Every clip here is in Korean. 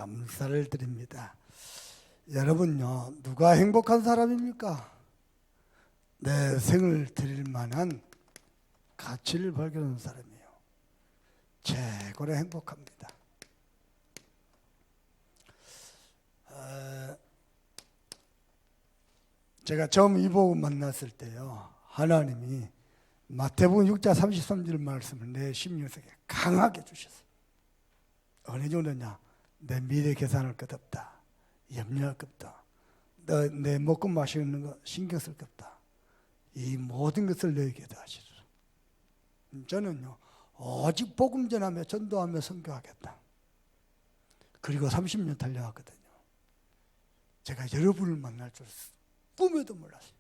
감사를 드립니다. 여러분요, 누가 행복한 사람입니까? 내 생을 드릴 만한 가치를 발견하는 사람이에요. 최고로 행복합니다. 제가 처음 이 복음 만났을 때요, 하나님이 마태복음 6장 33절 말씀을 내 심령속에 강하게 주셨어요. 어느 정도냐? 내 미래 계산할 것 없다. 염려할 것 없다. 내 먹고 마시는 거 신경 쓸 것 없다. 이 모든 것을 너에게 다 하시리라. 저는요, 오직 복음 전하며 전도하며 선교하겠다. 그리고 30년 달려왔거든요. 제가 여러분을 만날 줄 꿈에도 몰랐어요.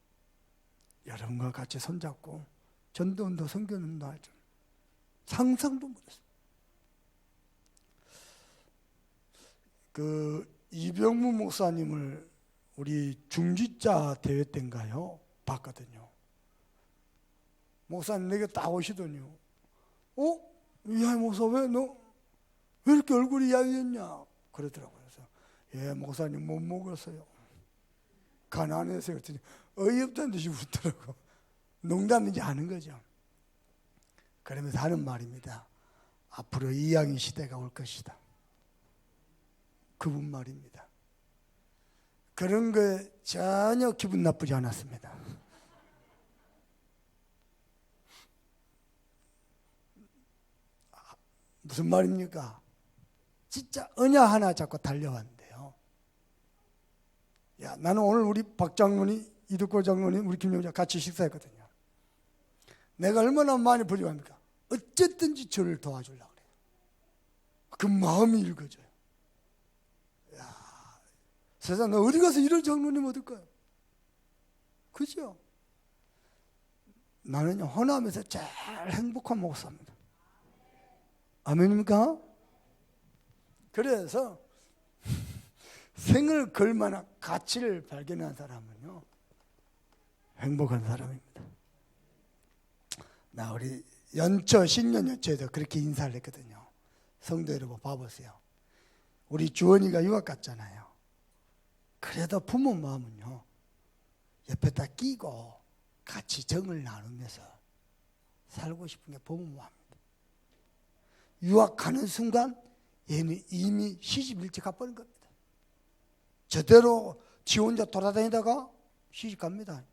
여러분과 같이 손잡고 전도운동 선교운동 할 줄 상상도 못했어요. 이병무 목사님을 우리 중지자 대회 때인가요? 봤거든요. 목사님 내게 딱 오시더니요. 이하이 목사 왜 이렇게 얼굴이 야위었냐? 그러더라고요. 그래서 예, 목사님 못 먹었어요. 가난해서. 그랬더니 어이없다는 듯이 웃더라고. 농담인지 아는 거죠. 그러면서 하는 말입니다. 앞으로 이양의 시대가 올 것이다. 그분 말입니다. 그런 거에 전혀 기분 나쁘지 않았습니다. 무슨 말입니까? 진짜 언약 하나 잡고 달려왔는데요. 야, 나는 오늘 우리 박 장로님, 이득골 장로님, 우리 김영자 같이 식사했거든요. 내가 얼마나 많이 부족합니까? 어쨌든지 저를 도와주려고 그래요. 그 마음이 읽어져요. 야, 세상 너 어디 가서 이런 장로님 얻을까요? 그죠? 나는요, 헌화하면서 제일 행복한 목사입니다. 아멘입니까? 그래서 생을 걸 만한 가치를 발견한 사람은요, 행복한 사람입니다. 나 우리 연초, 신년 연초에도 그렇게 인사를 했거든요. 성도 여러분 봐보세요. 우리 주원이가 유학 갔잖아요. 그래도 부모 마음은요, 옆에다 끼고 같이 정을 나누면서 살고 싶은 게 부모 마음입니다. 유학 가는 순간 얘는 이미 시집 일찍 가버린 겁니다. 저대로 지 혼자 돌아다니다가 시집 갑니다.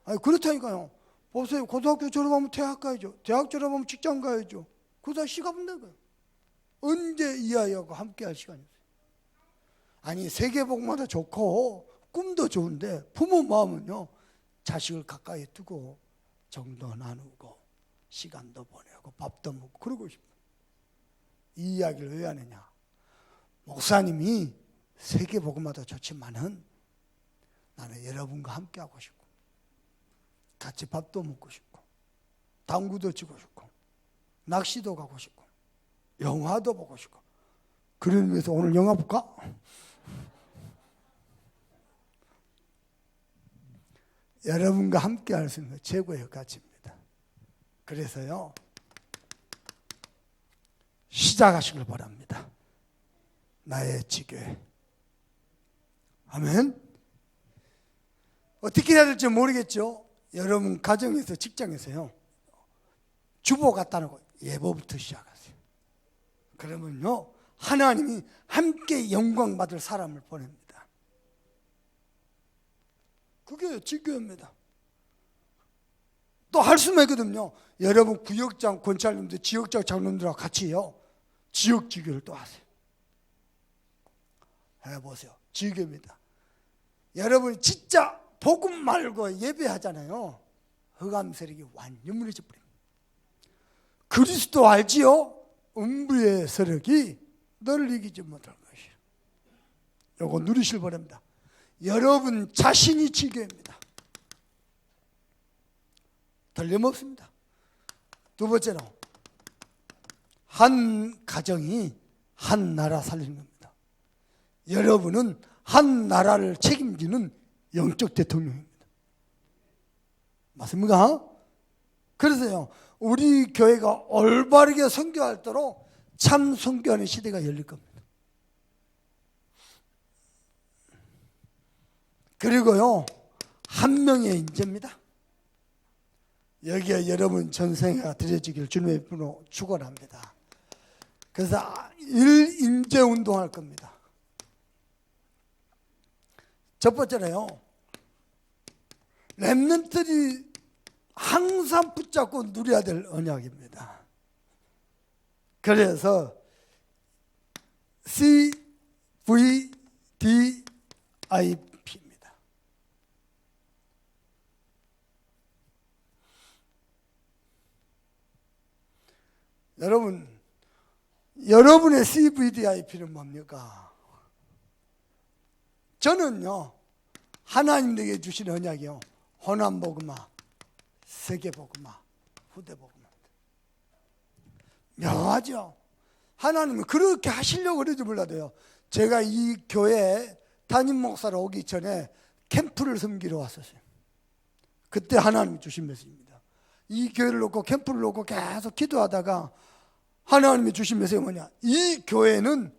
아니 그렇다니까요. 보세요. 고등학교 졸업하면 대학 가야죠. 대학 졸업하면 직장 가야죠. 그러다 시가 없는 거예요. 언제 이 아이하고 함께 할 시간이 없어요. 아니 세계복마다 좋고 꿈도 좋은데 부모 마음은요, 자식을 가까이 두고 정도 나누고 시간도 보내고 밥도 먹고 그러고 싶어요. 이 이야기를 왜 하느냐? 목사님이 세계복음마다 좋지만은 나는 여러분과 함께 하고 싶고 같이 밥도 먹고 싶고 당구도 치고 싶고 낚시도 가고 싶고 영화도 보고 싶고 그런 의미에서 오늘 영화 볼까? 여러분과 함께 할 수 있는 최고의 가치입니다. 그래서요, 시작하시길 바랍니다. 나의 지교회. 아멘. 어떻게 해야 될지 모르겠죠. 여러분 가정에서, 직장에서요, 주보 갖다 놓고 예보부터 시작하세요. 그러면요, 하나님이 함께 영광 받을 사람을 보냅니다. 그게 지교회입니다. 또 할 수만 있거든요. 여러분 구역장 권찰님들, 지역장 장로님들하고 같이요, 지역 지교를 또 하세요. 해보세요. 지교입니다. 여러분이 진짜 복음 말고 예배하잖아요. 흑암 세력이 완전 무너져 버립니다. 그리스도 알지요? 음부의 세력이 너를 이기지 못할 것이요. 요거 누리실 바랍니다. 여러분 자신이 지교입니다. 틀림없습니다. 두 번째로, 한 가정이 한 나라 살리는 겁니다. 여러분은 한 나라를 책임지는 영적 대통령입니다. 맞습니까? 그래서요, 우리 교회가 올바르게 선교할 때로 참 순교하는 시대가 열릴 겁니다. 그리고요, 한 명의 인재입니다. 여기에 여러분 전생애가 드려지길 주님의 이름으로 축원합니다. 그래서 인재 운동할 겁니다. 첫 번째로요, 렘넌트들이 항상 붙잡고 누려야 될 언약입니다. 그래서 CVDIP입니다. 여러분의 CVDIP는 뭡니까? 저는요, 하나님 내게 주신 언약이요, 호남복음화, 세계복음화, 후대복음화. 묘하죠? 하나님은 그렇게 하시려고 그러지 몰라도요, 제가 이 교회에 담임 목사로 오기 전에 캠프를 섬기러 왔었어요. 그때 하나님이 주신 메시지입니다. 이 교회를 놓고 캠프를 놓고 계속 기도하다가 하나님이 주신 메시지가 뭐냐, 이 교회는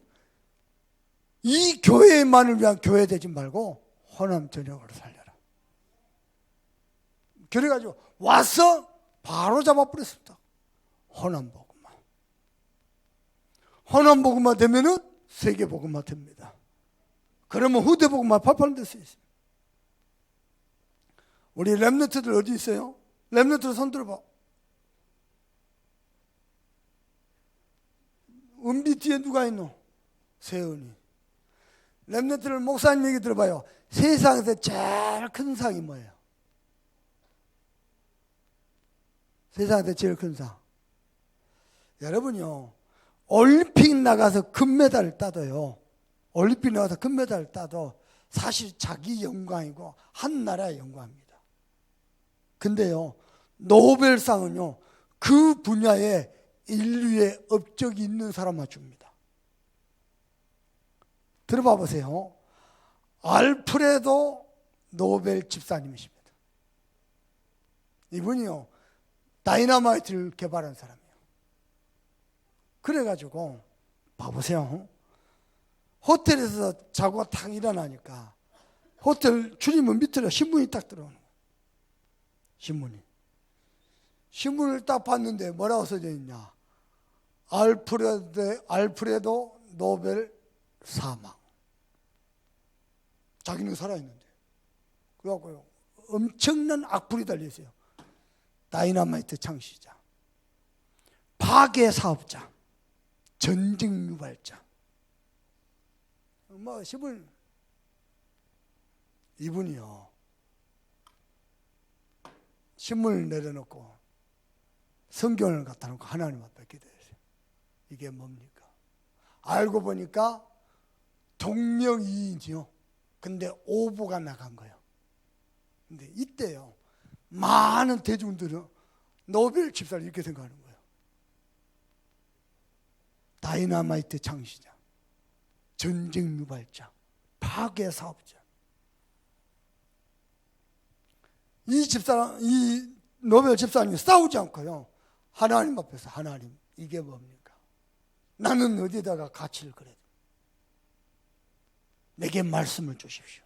이 교회만을 위한 교회 되지 말고 호남 전역으로 살려라. 그래가지고 와서 바로 잡아버렸습니다. 호남복음화. 호남복음화 되면은 세계복음화 됩니다. 그러면 후대복음화 팔팔 될 수 있습니다. 우리 렘넌트들 어디 있어요? 렘넌트들 손 들어봐. 은비 뒤에 누가 있노? 세은이. 렘넌트들 목사님 얘기 들어봐요. 세상에서 제일 큰 상이 뭐예요? 세상에서 제일 큰 상. 여러분요, 올림픽 나가서 금메달을 따도요, 올림픽 나가서 금메달을 따도 사실 자기 영광이고 한 나라의 영광입니다. 근데요, 노벨상은요, 그 분야에 인류의 업적이 있는 사람만 줍니다. 들어봐 보세요. 알프레도 노벨 집사님이십니다. 이분이요, 다이너마이트를 개발한 사람이에요. 그래가지고 봐보세요. 호텔에서 자고 탁 일어나니까 호텔 출입문 밑으로 신문이 딱 들어오는 거예요. 신문을 딱 봤는데 뭐라고 써져 있냐, 알프레도 노벨 사망. 자기는 살아있는데. 그래갖고요, 엄청난 악플이 달려있어요. 다이너마이트 창시자, 파괴 사업자, 전쟁 유발자. 뭐 이분이요, 신문을 내려놓고 성경을 갖다 놓고 하나님 앞에 기도했어요. 이게 뭡니까? 알고 보니까 동명이인이요. 근데 오보가 나간 거예요. 근데 이때요, 많은 대중들은 노벨 집사를 이렇게 생각하는 거예요. 다이너마이트 창시자, 전쟁 유발자, 파괴 사업자. 이 노벨 집사님이 싸우지 않고요, 하나님 앞에서, 하나님, 이게 뭡니까? 나는 어디다가 가치를 그려야 돼? 내게 말씀을 주십시오.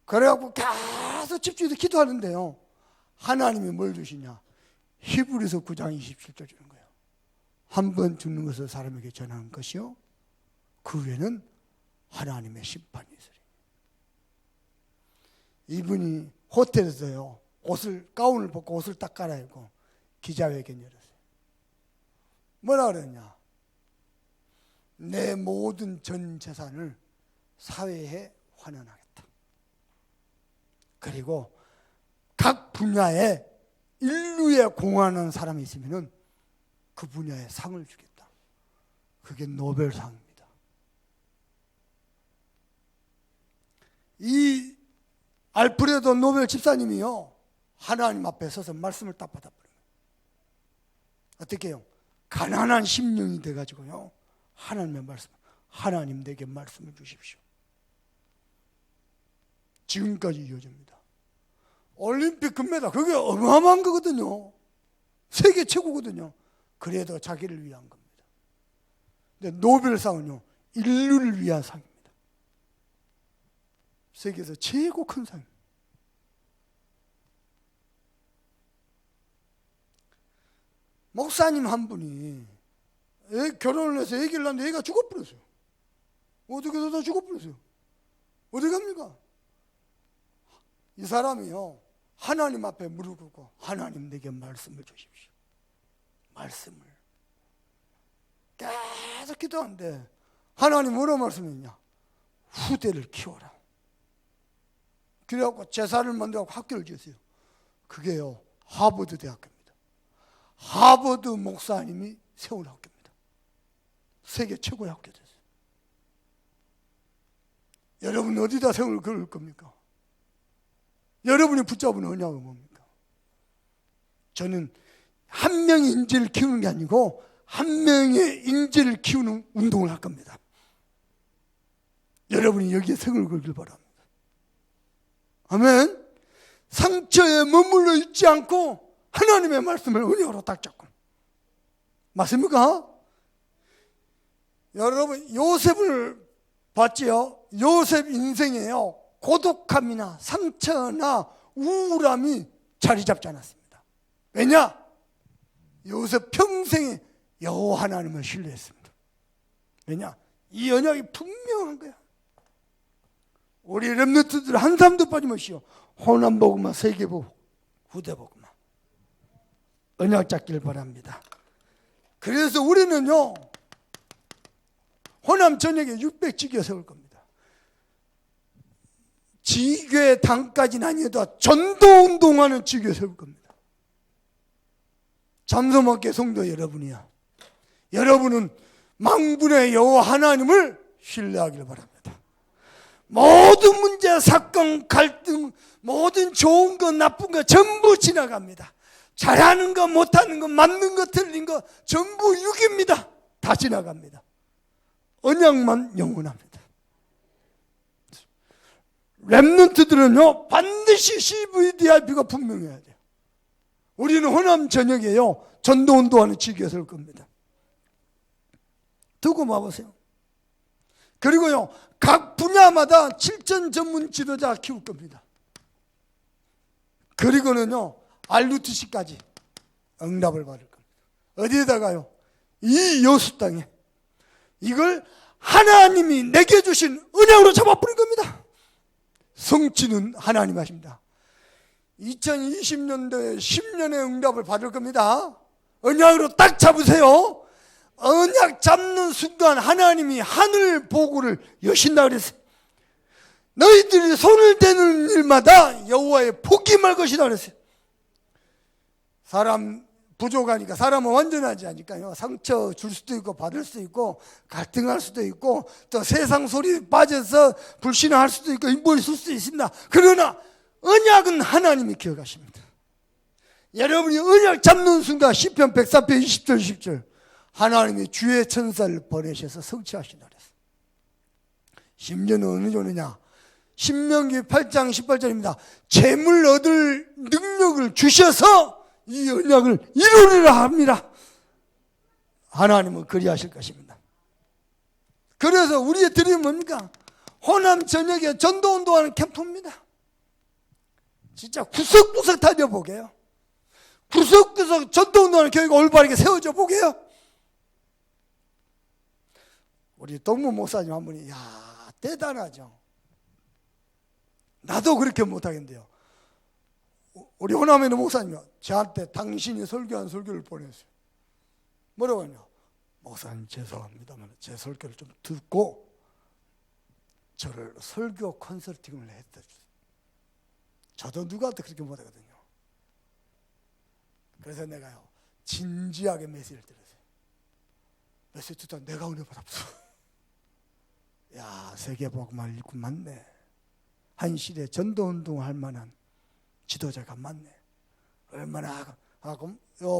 그래갖고 계속 집중해서 기도하는데요, 하나님이 뭘 주시냐? 히브리서 9장 27절 주는 거예요. 한 번 죽는 것을 사람에게 전하는 것이요, 그 후에는 하나님의 심판이 있으리. 이분이 호텔에서요, 가운을 벗고 옷을 딱 갈아입고 기자회견 열었어요. 뭐라 그랬냐? 내 모든 전 재산을 사회에 환원하겠다. 그리고 각 분야에 인류에 공헌하는 사람이 있으면 그 분야에 상을 주겠다. 그게 노벨상입니다. 이 알프레도 노벨 집사님이요, 하나님 앞에 서서 말씀을 딱 받아버려요. 어떻게 해요? 가난한 심령이 돼가지고요, 하나님의 말씀, 하나님 내게 말씀을 주십시오. 지금까지 이어집니다. 올림픽 금메달, 그게 어마어마한 거거든요. 세계 최고거든요. 그래도 자기를 위한 겁니다. 근데 노벨상은요, 인류를 위한 상입니다. 세계에서 최고 큰 상입니다. 목사님 한 분이 결혼을 해서 애기를 낳는데 애가 죽어버렸어요. 어떻게 다 죽어버렸어요. 어디 갑니까? 이 사람이요, 하나님 앞에 무릎 꿇고 하나님 내게 말씀을 주십시오. 말씀을 계속 기도하는데 하나님 뭐라고 말씀했냐? 후대를 키워라. 그래갖고 제사를 만들고 학교를 지었어요. 그게요, 하버드 대학교입니다. 하버드 목사님이 세운 학교입니다. 세계 최고의 학교 됐어요. 여러분 어디다 세울 그럴 겁니까? 여러분이 붙잡은 언약은 뭡니까? 저는 한 명의 인재를 키우는 게 아니고 한 명의 인재를 키우는 운동을 할 겁니다. 여러분이 여기에 성을 걸길 바랍니다. 아멘. 상처에 머물러 있지 않고 하나님의 말씀을 은혜로 딱 잡고. 맞습니까? 여러분 요셉을 봤지요? 요셉 인생에요, 고독함이나 상처나 우울함이 자리 잡지 않았습니다. 왜냐? 요셉 평생에 여호와 하나님을 신뢰했습니다. 왜냐? 이 언약이 분명한 거야. 우리 렘넌트들 한 사람도 빠짐없이 호남복음만, 세계복음, 후대복음만 언약 잡길 바랍니다. 그래서 우리는요, 호남 전역에 600지교 세울 겁니다. 지교회 당까지는 아니어도 전도운동하는 지교회 세울 겁니다. 잠소먹게 성도 여러분이야, 여러분은 만군의 여호와 하나님을 신뢰하기를 바랍니다. 모든 문제, 사건, 갈등, 모든 좋은 거, 나쁜 거 전부 지나갑니다. 잘하는 거, 못하는 거, 맞는 거, 틀린 거 전부 육입니다. 다 지나갑니다. 언약만 영원합니다. 렘넌트들은요, 반드시 CVDIP가 분명해야 돼요. 우리는 호남 전역에요, 전도운동하는 지교에 설 겁니다. 두고 봐보세요. 그리고요, 각 분야마다 7전 전문 지도자 키울 겁니다. 그리고는요, RUTC까지 응답을 받을 겁니다. 어디에다가요? 이 여수 땅에 이걸 하나님이 내게 주신 은혜로 잡아버린 겁니다. 성취는 하나님 하십니다. 2020년도에 10년의 응답을 받을 겁니다. 언약으로 딱 잡으세요. 언약 잡는 순간 하나님이 하늘 보고를 여신다 그랬어요. 너희들이 손을 대는 일마다 여호와의 복이 말 것이다 그랬어요. 사람 부족하니까, 사람은 완전하지 않으니까요, 상처 줄 수도 있고 받을 수도 있고 갈등할 수도 있고 또 세상 소리에 빠져서 불신할 수도 있고 뭐 있을 수도 있습니다. 그러나 언약은 하나님이 기억하십니다. 여러분이 언약 잡는 순간 시편 104편 20절 10절 하나님이 주의 천사를 보내셔서 성취하신다 그랬어요. 심지어는 어느 정도냐? 신명기 8장 18절입니다. 재물 얻을 능력을 주셔서 이 언약을 이루리라 합니다. 하나님은 그리하실 것입니다. 그래서 우리의 드림은 뭡니까? 호남 전역에 전도운동하는 캠프입니다. 진짜 구석구석 다녀보게요. 구석구석 전도운동하는 교회가 올바르게 세워져 보게요. 우리 동무 목사님 한 분이, 야, 대단하죠. 나도 그렇게 못하겠는데요. 우리 호남에 있는 목사님이 저한테 당신이 설교한 설교를 보냈어요. 뭐라고 하냐? 목사님 죄송합니다만 제 설교를 좀 듣고 저를 설교 컨설팅을 했다. 저도 누구한테 그렇게 못하거든요. 그래서 내가요, 진지하게 메시지를 드렸어요. 메시지 듣다 내가 은혜 받았어. 야, 세계복음을 읽고 맞네. 한 시대 전도운동 할 만한 지도자가 많네. 얼마나 하고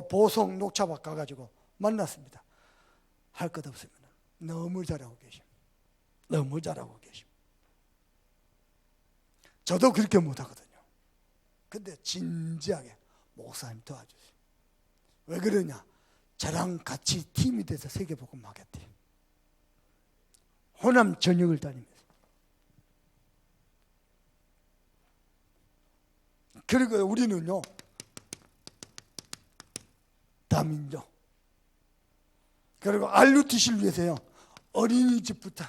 보성 녹차밭 가가지고 만났습니다. 할 것 없습니다. 너무 잘하고 계십니다. 너무 잘하고 계십니다. 저도 그렇게 못하거든요. 근데 진지하게 목사님 도와주세요. 왜 그러냐? 저랑 같이 팀이 돼서 세계복음 하겠대요. 호남 전역을 다니면서. 그리고 우리는요, 다민족, 그리고 RUTC를 위해서요, 어린이집부터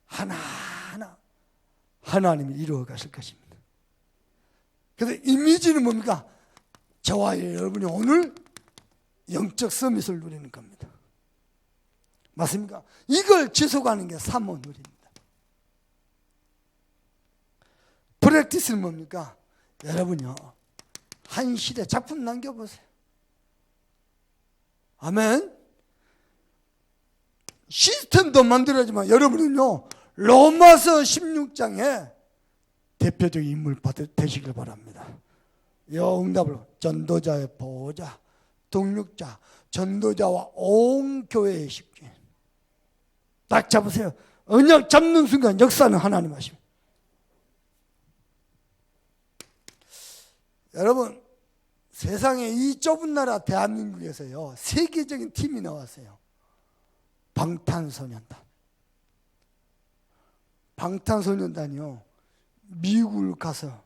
하나하나 하나님이 이루어 가실 것입니다. 그래서 이미지는 뭡니까? 저와 여러분이 오늘 영적 서밋을 누리는 겁니다. 맞습니까? 이걸 지속하는 게 사모 누립니다. 프랙티스는 뭡니까? 여러분요, 한 시대 작품 남겨보세요. 아멘. 시스템도 만들어야지만 여러분은요, 로마서 16장에 대표적인 인물 되시길 바랍니다. 이 응답을 전도자의 보호자, 동력자, 전도자와 온 교회의 식주인. 딱 잡으세요. 언약 잡는 순간 역사는 하나님 하십니다. 여러분, 세상에 이 좁은 나라 대한민국에서요, 세계적인 팀이 나왔어요. 방탄소년단. 방탄소년단이요, 미국을 가서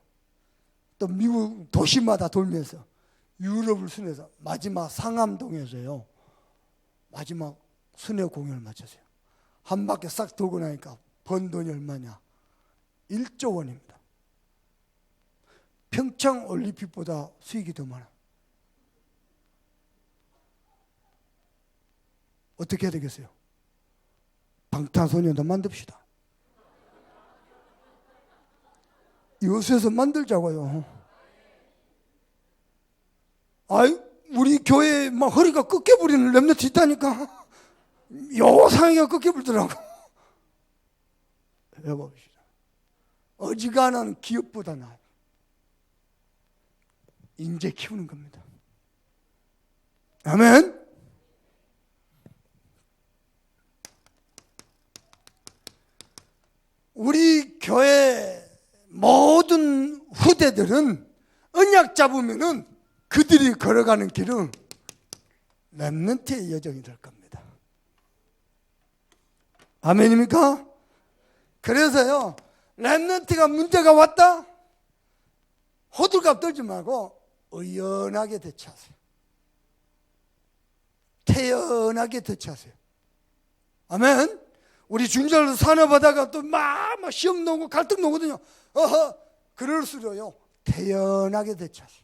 또 미국 도시마다 돌면서 유럽을 순회해서 마지막 상암동에서요, 마지막 순회 공연을 마쳤어요. 한 바퀴 싹 돌고 나니까 번 돈이 얼마냐? 1조 원입니다. 평창 올림픽보다 수익이 더 많아. 어떻게 해야 되겠어요? 방탄소년단 만듭시다. 요새서 만들자고요. 아이, 우리 교회에 막 허리가 꺾여버리는 렘넌트 있다니까. 요상이가 꺾여버리더라고. 해봅시다. 어지간한 기업보다 나아요. 인재 키우는 겁니다. 아멘. 우리 교회 모든 후대들은 언약 잡으면은 그들이 걸어가는 길은 렘넌트의 여정이 될 겁니다. 아멘입니까? 그래서요, 렘넌트가 문제가 왔다? 호들갑 떨지 말고 의연하게 대처하세요. 태연하게 대처하세요. 아멘. 우리 중절로 산업하다가 또 막 시험 나오고 갈등 나오거든요. 그럴수록요, 태연하게 대처하세요.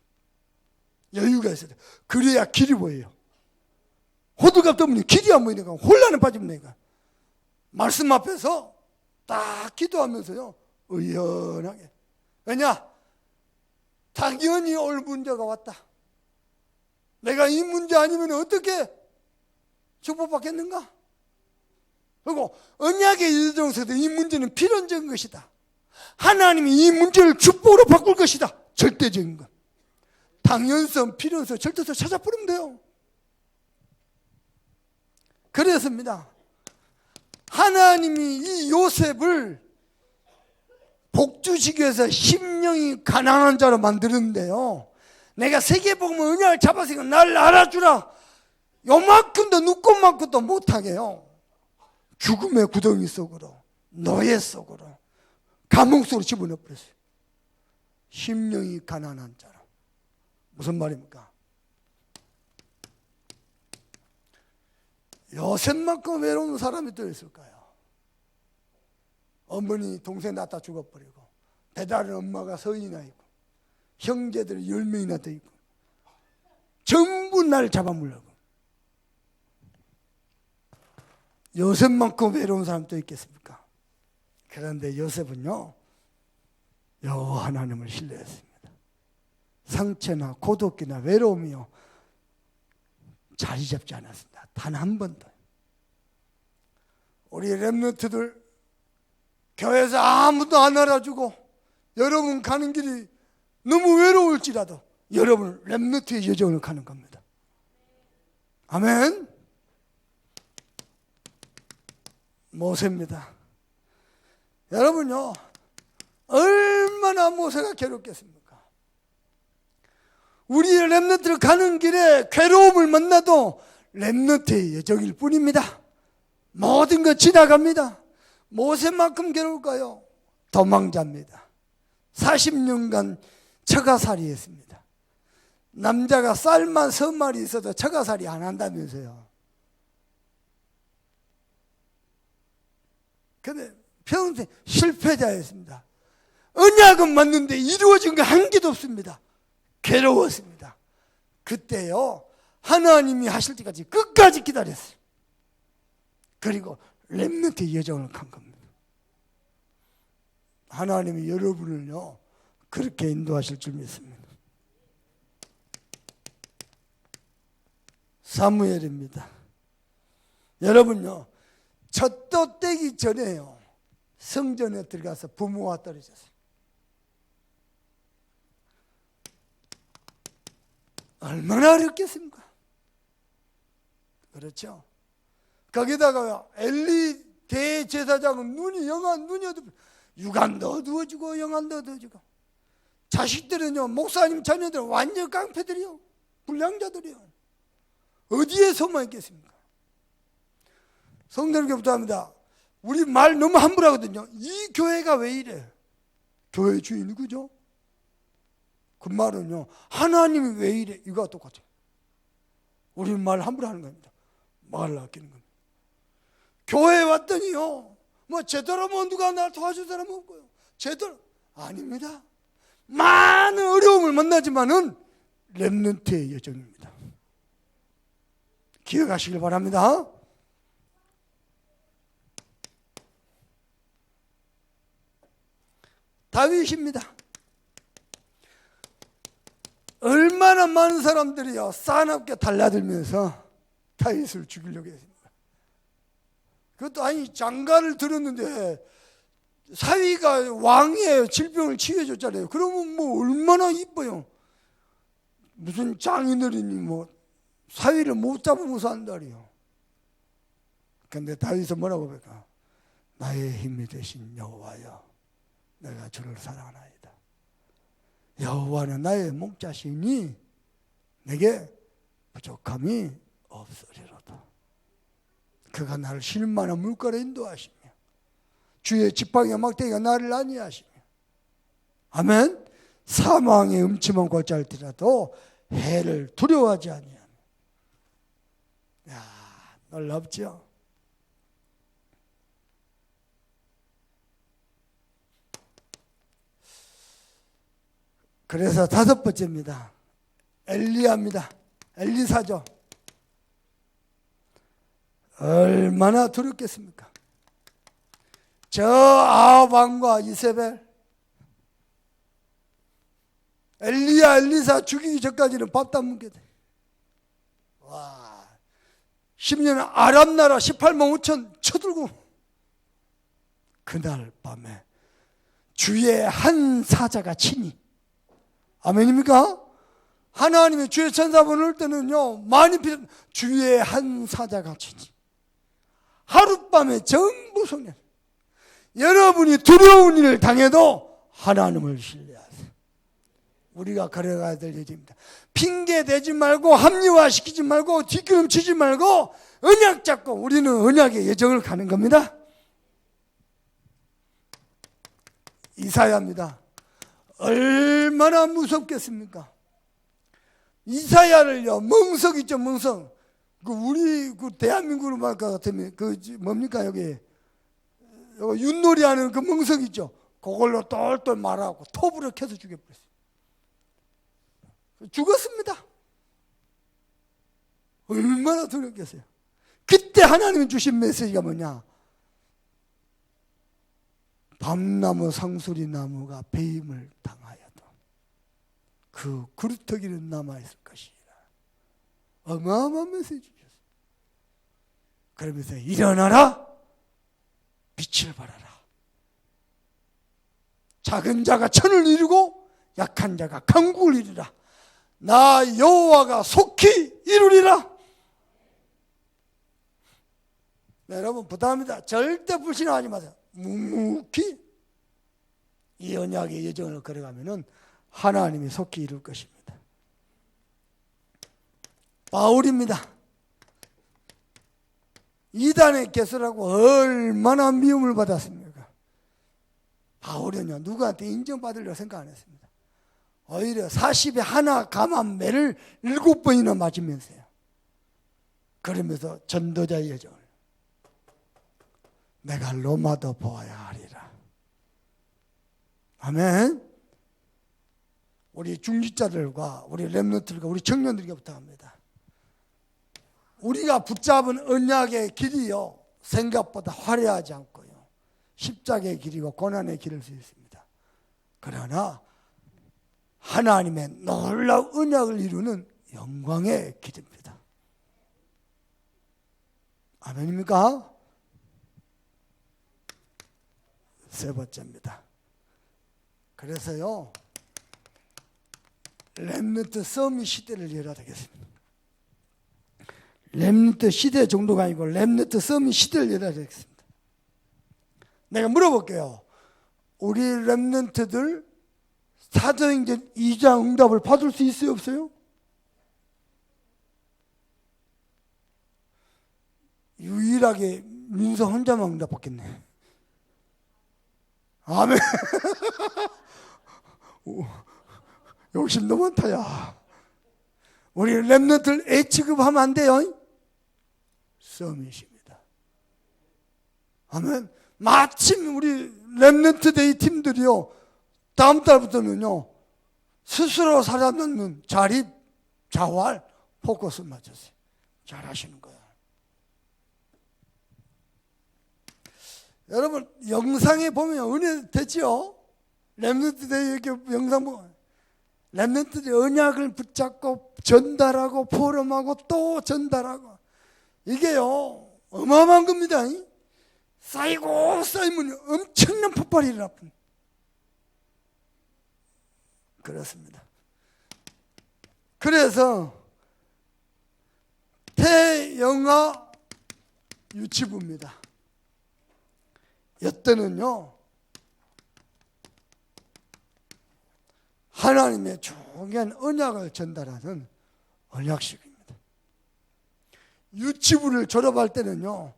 여유가 있어야 돼요. 그래야 길이 보여요. 호들갑 떠면 길이 안 보이니까 혼란에 빠지면 되니까. 말씀 앞에서 딱 기도하면서요, 의연하게. 왜냐? 당연히 올 문제가 왔다. 내가 이 문제 아니면 어떻게 축복받겠는가? 그리고 언약의 여정에서도 이 문제는 필연적인 것이다. 하나님이 이 문제를 축복으로 바꿀 것이다. 절대적인 것. 당연성, 필연성, 절대성 찾아버리면 돼요. 그래서입니다. 하나님이 이 요셉을 복주시기 위해서 심령이 가난한 자로 만드는데요, 내가 세계복음의 언약을 잡았으니까 날 알아주라. 요만큼도 눈꼽만큼도 못하게요, 죽음의 구덩이 속으로, 노예 속으로, 감옥 속으로 집어넣어버렸어요. 심령이 가난한 자로. 무슨 말입니까? 요셉만큼 외로운 사람이 또 있을까요? 어머니 동생 낳다 죽어버리고, 배다른 엄마가 서인이나 있고, 형제들이 10명이나 더 있고, 전부 날 잡아물려고. 요셉만큼 외로운 사람 또 있겠습니까? 그런데 요셉은요, 여호와 하나님을 신뢰했습니다. 상처나 고독이나 외로움이요, 자리 잡지 않았습니다. 단 한 번도. 우리 렘넌트들 교회에서 아무도 안 알아주고 여러분 가는 길이 너무 외로울지라도 여러분 렘넌트의 여정을 가는 겁니다. 아멘. 모세입니다. 여러분요, 얼마나 모세가 괴롭겠습니까? 우리의 렘넌트를 가는 길에 괴로움을 만나도 렘넌트의 여정일 뿐입니다. 모든 것 지나갑니다. 모세만큼 괴로울까요? 도망자입니다. 40년간 처가살이 했습니다. 남자가 쌀만 3마리 있어도 처가살이 안 한다면서요. 근데 평생 실패자였습니다. 언약은 맞는데 이루어진 거 한 개도 없습니다. 괴로웠습니다. 그때요, 하나님이 하실 때까지 끝까지 기다렸어요. 그리고 렘넌트의 여정을 간 겁니다. 하나님이 여러분을요, 그렇게 인도하실 줄 믿습니다. 사무엘입니다. 여러분요, 젖도 떼기 전에요, 성전에 들어가서 부모와 떨어졌어요. 얼마나 어렵겠습니까? 그렇죠? 거기다가 엘리 대제사장은 눈이 어두워, 유관도 어두워지고 영안도 어두워지고, 자식들은요, 목사님 자녀들은 완전 깡패들이요, 불량자들이요. 어디에 소망 있겠습니까? 성도님께 부탁합니다. 우리 말 너무 함부로 하거든요. 이 교회가 왜 이래? 교회 주인 누구죠? 그 말은요, 하나님이 왜 이래? 이거와 똑같아요. 우리 말 함부로 하는 겁니다. 말을 아끼는 겁니다. 교회에 왔더니요, 뭐 제대로 뭐 누가 날 도와줄 사람 없고요, 제대로 아닙니다. 많은 어려움을 만나지만은 렘넌트의 여정입니다. 기억하시길 바랍니다. 다윗입니다. 얼마나 많은 사람들이요, 싸납게 달라들면서 다윗을 죽이려고 했습니다. 그것도 아니, 장가를 들었는데 사위가 왕의 질병을 치유해줬잖아요. 그러면 뭐 얼마나 이뻐요. 무슨 장인어른이 뭐 사위를 못 잡으면서 한다리요. 근데 다윗은 뭐라고 할까? 나의 힘이 되신 여호와여, 내가 주를 사랑하나이다. 여호와는 나의 목자시니 내게 부족함이 없으리로다. 그가 나를 쉴만한 물가로 인도하시며 주의 지팡이와 막대기가 나를 안위하시며, 아멘. 사망의 음침한 골짜기라도 해를 두려워하지 아니하며. 야, 놀랍죠? 그래서 5번째입니다. 엘리야입니다. 엘리사죠. 얼마나 두렵겠습니까? 저 아합 왕과 이세벨, 엘리야 엘리사 죽이기 전까지는 밥도 안 먹게 돼. 와, 10년 아람 나라 18만 5천 쳐들고, 그날 밤에 주의 한 사자가 치니, 아멘입니까? 하나님의 주의 천사분 올 때는요, 많이 주의 한 사자가 치니, 하룻밤에 전부 성령. 여러분이 두려운 일을 당해도 하나님을 신뢰하세요. 우리가 걸어가야 될 일입니다. 핑계 대지 말고, 합리화시키지 말고, 뒷걸음치지 말고, 언약 잡고 우리는 언약의 여정을 가는 겁니다. 이사야입니다. 얼마나 무섭겠습니까? 이사야를요, 멍석 있죠, 멍석. 우리 대한민국으로 말할 것 같으면 뭡니까, 여기 윷놀이 하는 그 멍석 있죠. 그걸로 똘똘 말하고 톱으로 켜서 죽여버렸어요. 죽었습니다. 얼마나 두렵겠어요. 그때 하나님이 주신 메시지가 뭐냐? 밤나무 상수리 나무가 배임을 당하여도 그 그루터기는 남아있을 것이라. 어마어마한 메시지 주셨어요. 그러면서 일어나라, 빛을 발하라. 작은 자가 천을 이루고 약한 자가 강국을 이루라. 나 여호와가 속히 이루리라. 네, 여러분 부탁합니다. 절대 불신하지 마세요. 묵묵히 이 언약의 여정을 걸어가면은 하나님이 속히 이룰 것입니다. 바울입니다. 이단의 개수라고 얼마나 미움을 받았습니까? 바울은요, 누구한테 인정받으려고 생각 안 했습니다. 오히려 40에 하나 감한 매를 7번이나 맞으면서요. 그러면서 전도자의 여정을, 내가 로마도 보아야 하리라. 아멘. 우리 중직자들과 우리 렘넌트들과 우리 청년들에게 부탁합니다. 우리가 붙잡은 언약의 길이요, 생각보다 화려하지 않고요, 십자가의 길이고 고난의 길일 수 있습니다. 그러나 하나님의 놀라운 언약을 이루는 영광의 길입니다. 아멘입니까? 세 번째입니다. 그래서요, 렘넌트 서밋 시대를 열어야 되겠습니다. 렘넌트 시대 정도가 아니고 렘넌트 서밋 시대를 열어야 되겠습니다. 내가 물어볼게요. 우리 렘넌트들 사도행전 2장 응답을 받을 수 있어요, 없어요? 유일하게 민서 혼자만 응답 받겠네. 아멘. 욕심 너무 많다, 야. 우리 렘넌트를 애 취급하면 안 돼요. 서밋입니다. 아멘. 마침 우리 렘넌트 데이 팀들이요, 다음 달부터는요, 스스로 살아남는 자립, 자활, 포커스 맞췄어요. 잘 하시는 거예요. 여러분, 영상에 보면 은혜 되죠? 렘넌트 데이 이렇게 영상 보면 렘넌트들이 언약을 붙잡고 전달하고 포럼하고 또 전달하고, 이게요 어마어마한 겁니다. 쌓이고 쌓이면 엄청난 폭발이 일어납니다. 그렇습니다. 그래서 태영아 유치부입니다. 이때는요, 하나님의 중요한 언약을 전달하는 언약식입니다. 유치부를 졸업할 때는요,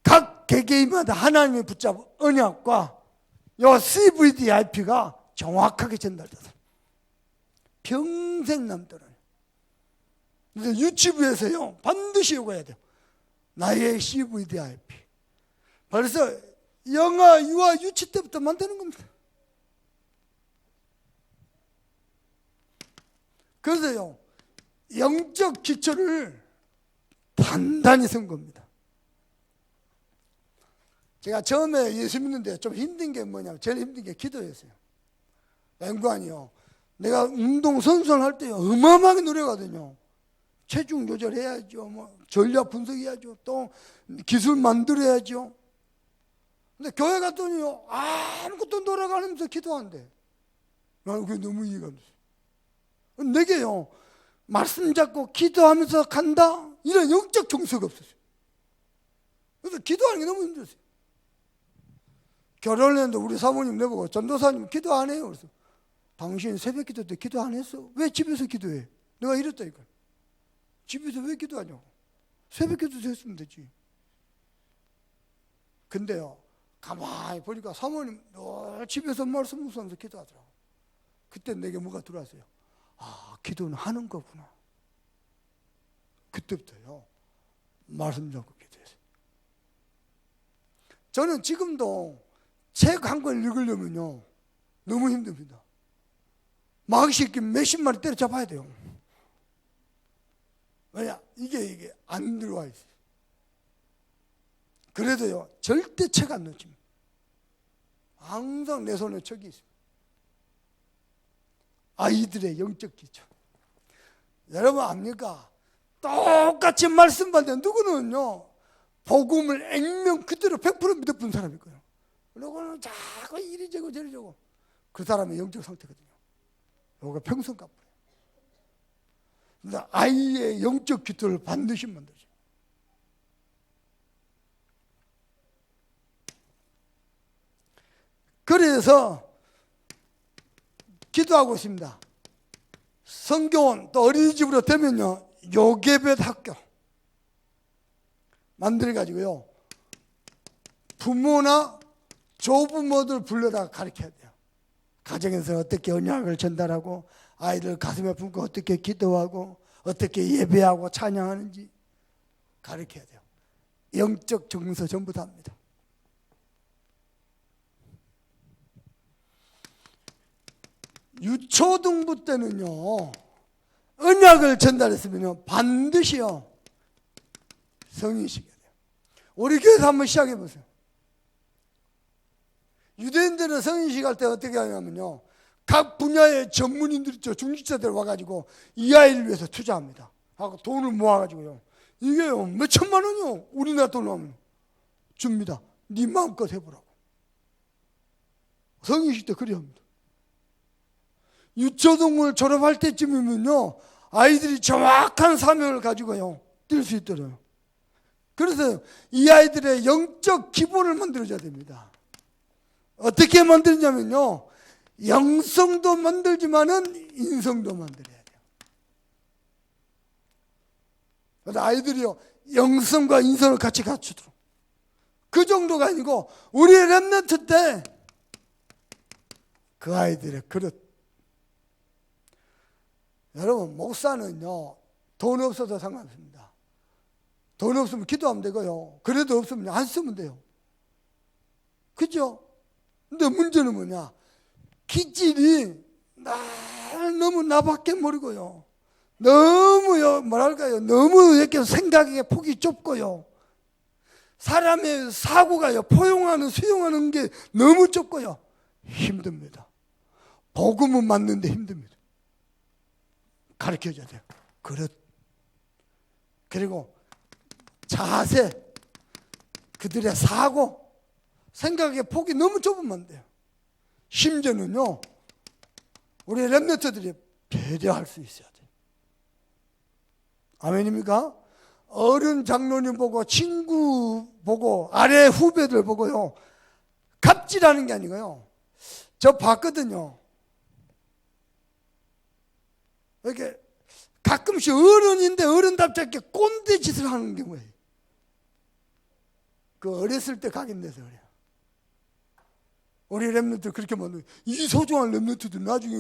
각 개개인마다 하나님이 붙잡은 언약과 요 CVDIP가 정확하게 전달돼서 평생 남더라고요. 그래서 유치부에서요, 반드시 요구해야 돼요. 나의 CVDIP. 벌써 영아, 유아, 유치 때부터 만드는 겁니다. 그래서요, 영적 기초를 단단히 세운 겁니다. 제가 처음에 예수 믿는데 좀 힘든 게 뭐냐면, 제일 힘든 게 기도였어요. 맹관이요, 내가 운동 선수를 할 때 어마어마하게 노력하거든요. 체중 조절해야죠, 뭐 전략 분석해야죠, 또 기술 만들어야죠. 근데 교회 갔더니요, 아무것도 노력하면서 기도한대. 나는 그게 너무 이해가 안 됐어요. 내게요, 말씀 잡고 기도하면서 간다, 이런 영적 정서가 없었어요. 그래서 기도하는 게 너무 힘들었어요. 결혼을 했는데 우리 사모님 내보고, 전도사님 기도 안 해요. 그래서 당신 새벽 기도 때 기도 안 했어? 왜 집에서 기도해? 내가 이랬다니까. 집에서 왜 기도하냐고. 새벽 기도 했으면 되지. 근데요, 가만히 보니까 사모님 늘 집에서 말씀 묵상하면서 기도하더라고. 그때 내게 뭐가 들어왔어요. 아, 기도는 하는 거구나. 그때부터요, 말씀 잡고 기도했어요. 저는 지금도 책 한 권 읽으려면요, 너무 힘듭니다. 마귀새끼 몇십 마리 때려잡아야 돼요. 왜냐? 이게 안 들어와 있어요. 그래도요, 절대 책 안 놓칩니다. 항상 내 손에 책이 있습니다. 아이들의 영적 기초. 여러분 압니까? 똑같이 말씀 받는 누구는요, 복음을 액면 그대로 100% 믿어본 사람일 거예요. 누구는 자꾸 이리 저고 저리 저고. 그 사람의 영적 상태거든요. 이거 평생 갚아요. 근데 아이의 영적 기초를 반드시 만들죠. 그래서 기도하고 있습니다. 성교원 또 어린이집으로 되면요, 요괴벳 학교. 만들어가지고요, 부모나 조부모들 불러다가 가르쳐야 돼요. 가정에서 어떻게 언약을 전달하고, 아이들 가슴에 품고 어떻게 기도하고, 어떻게 예배하고 찬양하는지 가르쳐야 돼요. 영적 정서 전부 다 합니다. 유초등부 때는요, 언약을 전달했으면요, 반드시요, 성인식이에요. 우리 교회에서 한번 시작해 보세요. 유대인들은 성인식 할 때 어떻게 하냐면요, 각 분야의 전문인들 있죠, 중직자들 와가지고 이 아이를 위해서 투자합니다. 하고 돈을 모아가지고요, 이게요 몇 천만 원이요, 우리나라 돈으로 하면 줍니다. 네 마음껏 해보라고. 성인식 때 그래야 합니다. 유초등을 졸업할 때쯤이면요, 아이들이 정확한 사명을 가지고요 뛸 수 있더래요. 그래서 이 아이들의 영적 기본을 만들어줘야 됩니다. 어떻게 만드냐면요, 영성도 만들지만은 인성도 만들어야 돼요. 그래서 아이들이요, 영성과 인성을 같이 갖추도록. 그 정도가 아니고, 우리 렘넌트 때 그 아이들의 그릇. 여러분, 목사는요, 돈 없어도 상관없습니다. 돈 없으면 기도하면 되고요, 그래도 없으면 안 쓰면 돼요. 그죠? 근데 문제는 뭐냐, 기질이 너무 나밖에 모르고요, 너무요, 뭐랄까요, 너무 이렇게 생각의 폭이 좁고요, 사람의 사고가요, 포용하는 수용하는 게 너무 좁고요, 힘듭니다. 복음은 맞는데 힘듭니다. 가르쳐줘야 돼요. 그리고 자세, 그들의 사고, 생각의 폭이 너무 좁으면 안 돼요. 심지어는요, 우리 렘넌트들이 배려할 수 있어야 돼요. 아멘입니까? 어른 장로님 보고, 친구 보고, 아래 후배들 보고요, 갑질하는 게 아니고요, 저 봤거든요. 이렇게 가끔씩 어른인데 어른답지 않게 꼰대 짓을 하는 경우에, 그 어렸을 때 각인돼서 그래요. 우리 렘넌트 그렇게 만들고, 이 소중한 렘넌트들 나중에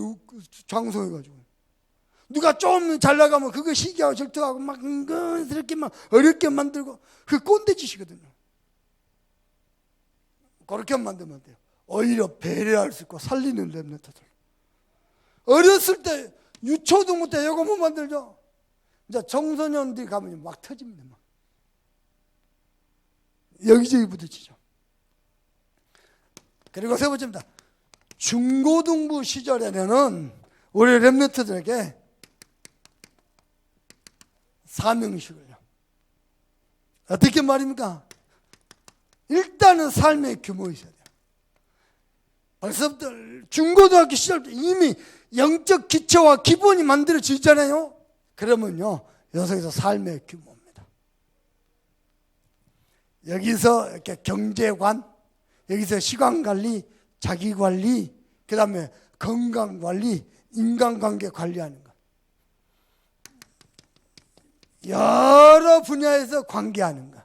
장성해가지고, 누가 좀 잘 나가면 그거 시기하고 질투하고 막 은근스럽게 막 어렵게 만들고, 그 꼰대 짓이거든요. 그렇게 만들면 안 돼요. 오히려 배려할 수 있고 살리는 렘넌트들. 어렸을 때 유초등부 때 이거 못 만들죠. 이제 청소년들이 가면 막 터집니다. 막. 여기저기 부딪히죠. 그리고 세 번째입니다. 중고등부 시절에는 우리 렘넌트들에게 사명식을요. 어떻게 말입니까? 일단은 삶의 규모 있어야 돼요. 벌써부터 중고등학교 시절 때 이미 영적 기초와 기본이 만들어지잖아요. 그러면요, 여기서 삶의 규모입니다. 여기서 이렇게 경제관, 여기서 시간관리, 자기관리, 그 다음에 건강관리, 인간관계 관리하는 것. 여러 분야에서 관계하는 것.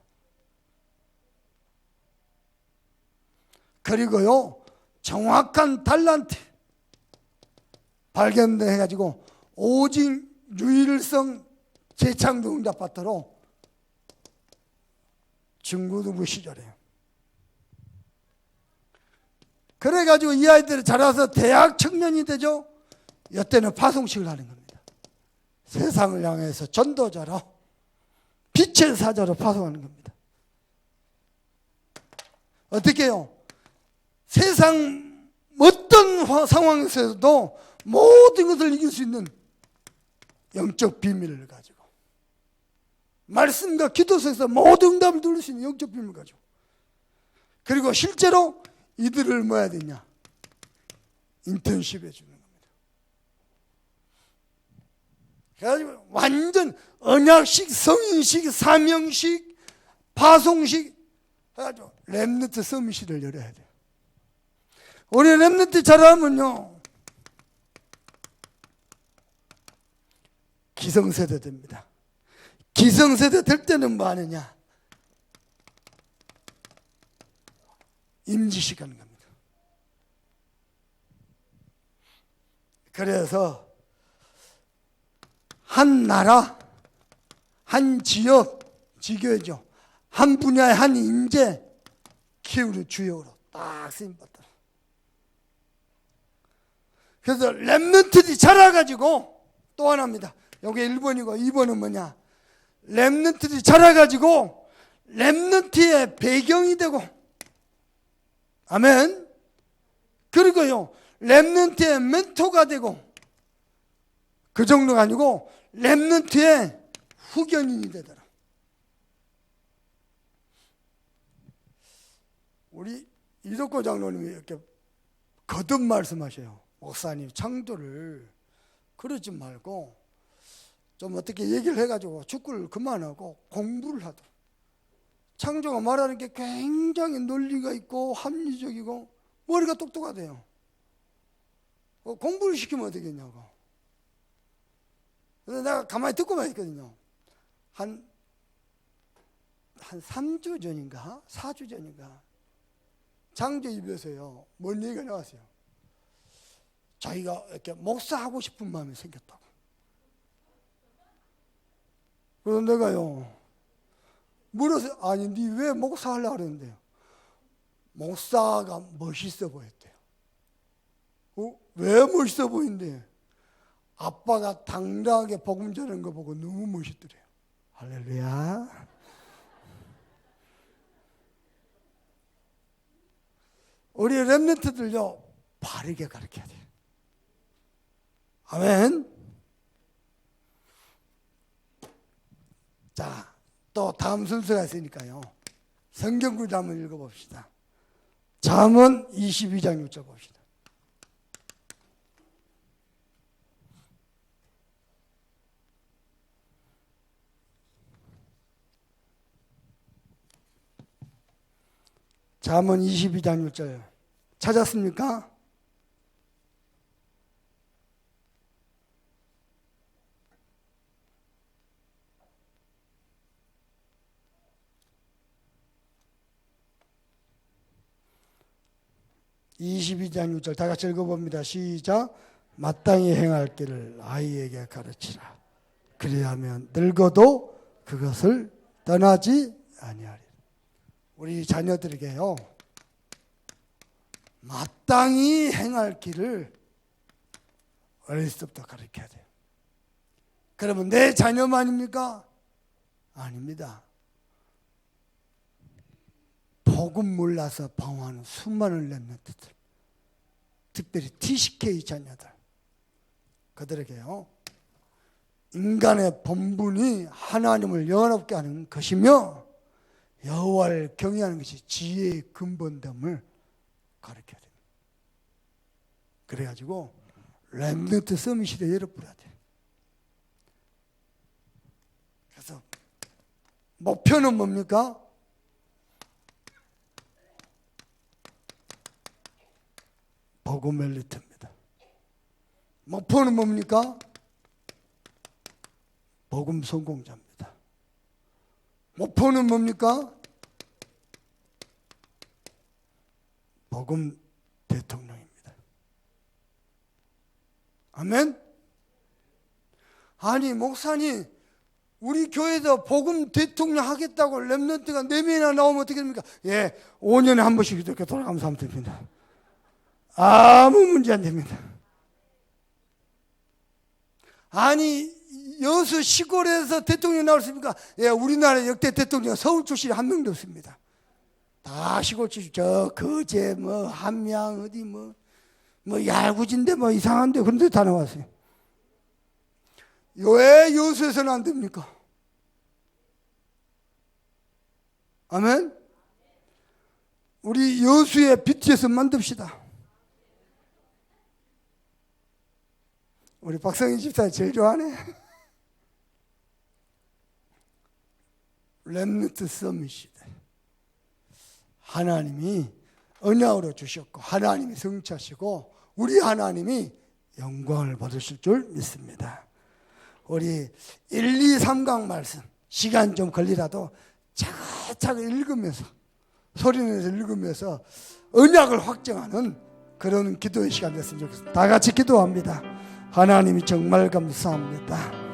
그리고요, 정확한 탤런트 발견해가지고 오직 유일성 재창조 응답받도록 중고등부 시절에요. 그래가지고 이 아이들이 자라서 대학 청년이 되죠. 이때는 파송식을 하는 겁니다. 세상을 향해서 전도자로, 빛의 사자로 파송하는 겁니다. 어떻게 해요? 세상 어떤 상황에서도 모든 것을 이길 수 있는 영적 비밀을 가지고, 말씀과 기도 속에서 모든 응답을 누릴 수 있는 영적 비밀을 가지고, 그리고 실제로 이들을 뭐 해야 되냐, 인턴십 해주는 겁니다. 그래가지고 완전 언약식, 성인식, 사명식, 파송식 해가지고 렘넌트 서밋을 열어야 돼요. 우리 렘넌트 잘하면요, 기성세대 됩니다. 기성세대 될 때는 뭐 하느냐, 임지시간 겁니다. 그래서 한 나라, 한 지역, 지교죠. 한 분야의 한 인재 키우는 주역으로 딱 쓰임받더라. 그래서 렘넌트들이 자라가지고 또 하나입니다. 여기 1번이고 2번은 뭐냐? 렘넌트들이 자라가지고 렘넌트의 배경이 되고, 아멘. 그리고요, 렘넌트의 멘토가 되고, 그 정도가 아니고 렘넌트의 후견인이 되더라. 우리 이덕호 장로님이 이렇게 거듭 말씀하셔요. 목사님, 창조를 그러지 말고 좀 어떻게 얘기를 해가지고 축구를 그만하고 공부를 하도록. 창조가 말하는 게 굉장히 논리가 있고 합리적이고 머리가 똑똑하대요. 공부를 시키면 어떻겠냐고. 그래서 내가 가만히 듣고만 있거든요. 한 3주 전인가 4주 전인가 장조 입에서요 뭔 얘기가 나왔어요. 자기가 이렇게 목사하고 싶은 마음이 생겼다고. 그래서 내가요 물어서, 아니 니 왜 목사 하려고 그랬는데요. 목사가 멋있어 보였대요. 왜 멋있어 보인대? 아빠가 당당하게 복음 전하는 거 보고 너무 멋있더래요. 할렐루야. 우리 렘넌트들요 바르게 가르쳐야 돼요. 아멘. 자, 또 다음 순서가 있으니까요 성경구절 한번 읽어봅시다. 잠언 22장 6절 봅시다. 잠언 22장 6절 찾았습니까? (22장 6절) 다 같이 읽어봅니다. 시작. 마땅히 행할 길을 아이에게 가르치라. 그리하면 늙어도 그것을 떠나지 아니하리라. 우리 자녀들에게요 마땅히 행할 길을 어렸을 때부터 가르쳐야 돼요. 그러면 내 자녀만입니까? 아닙니다. 복음 몰라서 방황하는 수많은 렘넌트들, 특별히 TCK 자녀들, 그들에게요 인간의 본분이 하나님을 영원롭게 하는 것이며 여호와를 경외하는 것이 지혜의 근본됨을 가르쳐야 됩니다. 그래가지고 렘넌트 서밋시대에 열어버려야 돼요. 그래서 목표는 뭡니까? 복음 엘리트입니다. 목표는 뭡니까? 복음 성공자입니다. 목표는 뭡니까? 복음 대통령입니다. 아멘? 아니 목사님 우리 교회에서 복음 대통령 하겠다고 렘넌트가 4명이나 나오면 어떻게 됩니까? 예, 5년에 한 번씩 이렇게 돌아가면서 하면 됩니다. 아무 문제 안 됩니다. 아니 여수 시골에서 대통령 나왔습니까? 예, 우리나라 역대 대통령 서울 출신이 한 명도 없습니다. 다 시골 출신. 저 거제 뭐 함양 어디 뭐 얄구진데 뭐 이상한데 그런 데 다 나왔어요. 왜 여수에서는 안 됩니까? 아멘. 우리 여수의 BTS 만듭시다. 우리 박성희 집사님 제일 좋아하네. 렘넌트 서밋 시대. 하나님이 언약으로 주셨고 하나님이 성취하시고 우리 하나님이 영광을 받으실 줄 믿습니다. 우리 1, 2, 3강 말씀 시간 좀 걸리라도 차근차근 읽으면서 소리내서 읽으면서 언약을 확정하는 그런 기도의 시간 됐으면 좋겠습니다. 다 같이 기도합니다. 하나님이 정말 감사합니다.